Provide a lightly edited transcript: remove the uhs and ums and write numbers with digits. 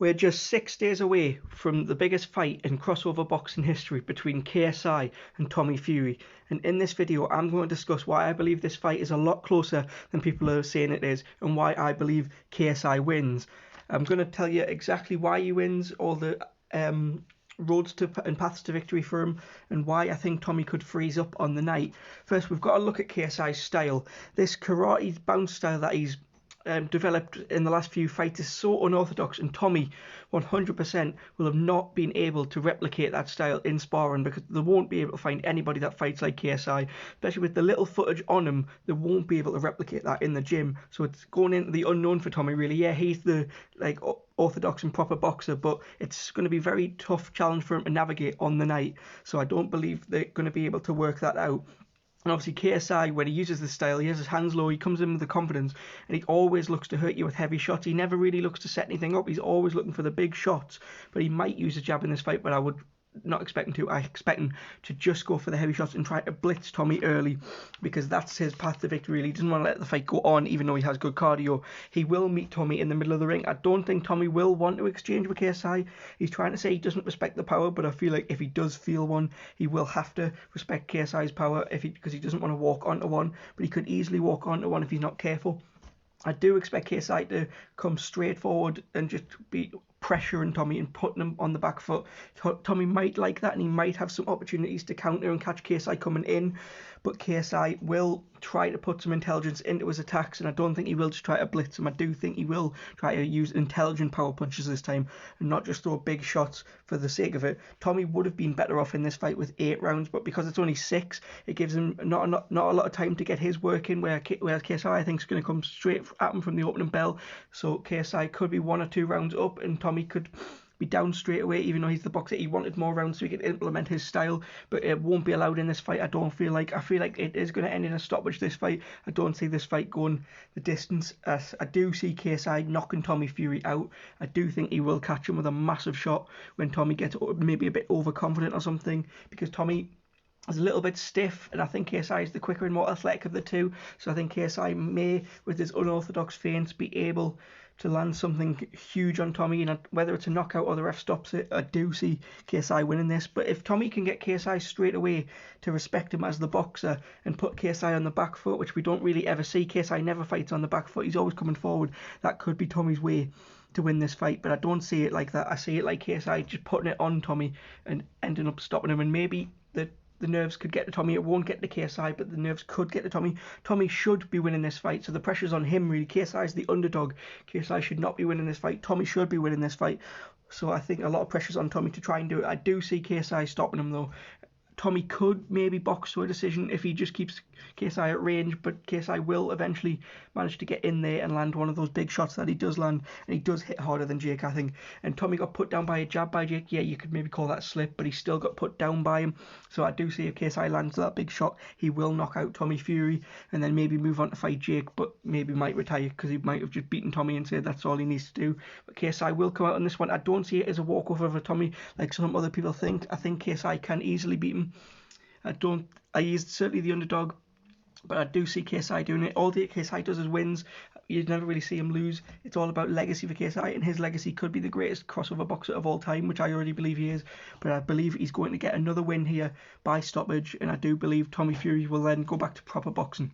We're just 6 days away from the biggest fight in crossover boxing history between KSI and Tommy Fury, and in this video I'm going to discuss why I believe this fight is a lot closer than people are saying it is, and why I believe KSI wins. I'm going to tell you exactly why he wins, all the roads to and paths to victory for him, and why I think Tommy could freeze up on the night. First, we've got to look at KSI's style. This karate bounce style that he's developed in the last few fights is so unorthodox, and Tommy 100% will have not been able to replicate that style in sparring, because they won't be able to find anybody that fights like KSI, especially with the little footage on him. They won't be able to replicate that in the gym, so it's going into the unknown for Tommy, really. Yeah, he's the orthodox and proper boxer, but it's going to be a very tough challenge for him to navigate on the night, so I don't believe they're going to be able to work that out. And obviously KSI, when he uses this style, he has his hands low, he comes in with the confidence, and he always looks to hurt you with heavy shots. He never really looks to set anything up. He's always looking for the big shots, but he might use a jab in this fight, but I would not expect him to. I expect him to just go for the heavy shots and try to blitz Tommy early, because that's his path to victory. He doesn't want to let the fight go on, even though he has good cardio. He will meet Tommy in the middle of the ring. I don't think Tommy will want to exchange with KSI. He's trying to say he doesn't respect the power, but I feel like if he does feel one, he will have to respect KSI's power because he doesn't want to walk onto one, but he could easily walk onto one if he's not careful. I do expect KSI to come straight forward and just be pressuring Tommy and putting him on the back foot. Tommy might like that, and he might have some opportunities to counter and catch KSI coming in, but KSI will try to put some intelligence into his attacks, and I don't think he will just try to blitz him. I do think he will try to use intelligent power punches this time and not just throw big shots for the sake of it. Tommy would have been better off in this fight with 8 rounds, but because it's only 6, it gives him not a lot of time to get his work in, whereas KSI I think is going to come straight at him from the opening bell. So KSI could be 1 or 2 rounds up, and Tommy could be down straight away, even though he's the boxer. He wanted more rounds so he could implement his style, but it won't be allowed in this fight. I feel like it is going to end in a stoppage, this fight. I don't see this fight going the distance. I do see KSI knocking Tommy Fury out. I do think he will catch him with a massive shot when Tommy gets maybe a bit overconfident or something, because Tommy is a little bit stiff, and I think KSI is the quicker and more athletic of the two. So I think KSI may, with his unorthodox feints, be able to land something huge on Tommy, and whether it's a knockout or the ref stops it, I do see KSI winning this. But if Tommy can get KSI straight away to respect him as the boxer and put KSI on the back foot, which we don't really ever see, KSI never fights on the back foot, he's always coming forward, that could be Tommy's way to win this fight. But I don't see it like that. I see it like KSI just putting it on Tommy and ending up stopping him, and maybe the nerves could get to Tommy. It won't get to KSI, but the nerves could get to Tommy. Tommy should be winning this fight, so the pressure's on him, really. KSI is the underdog. KSI should not be winning this fight. Tommy should be winning this fight. So I think a lot of pressure's on Tommy to try and do it. I do see KSI stopping him, though. Tommy could maybe box to a decision if he just keeps KSI at range, but KSI will eventually manage to get in there and land one of those big shots that he does land, and he does hit harder than Jake, I think. And Tommy got put down by a jab by Jake. Yeah, you could maybe call that a slip, but he still got put down by him. So I do see if KSI lands that big shot, he will knock out Tommy Fury and then maybe move on to fight Jake, but maybe might retire because he might have just beaten Tommy and said that's all he needs to do. But KSI will come out on this one. I don't see it as a walkover for Tommy like some other people think. I think KSI can easily beat him. He's certainly the underdog, but I do see KSI doing it. All that KSI does is wins. You never really see him lose. It's all about legacy for KSI, and his legacy could be the greatest crossover boxer of all time, which I already believe he is. But I believe he's going to get another win here by stoppage, and I do believe Tommy Fury will then go back to proper boxing.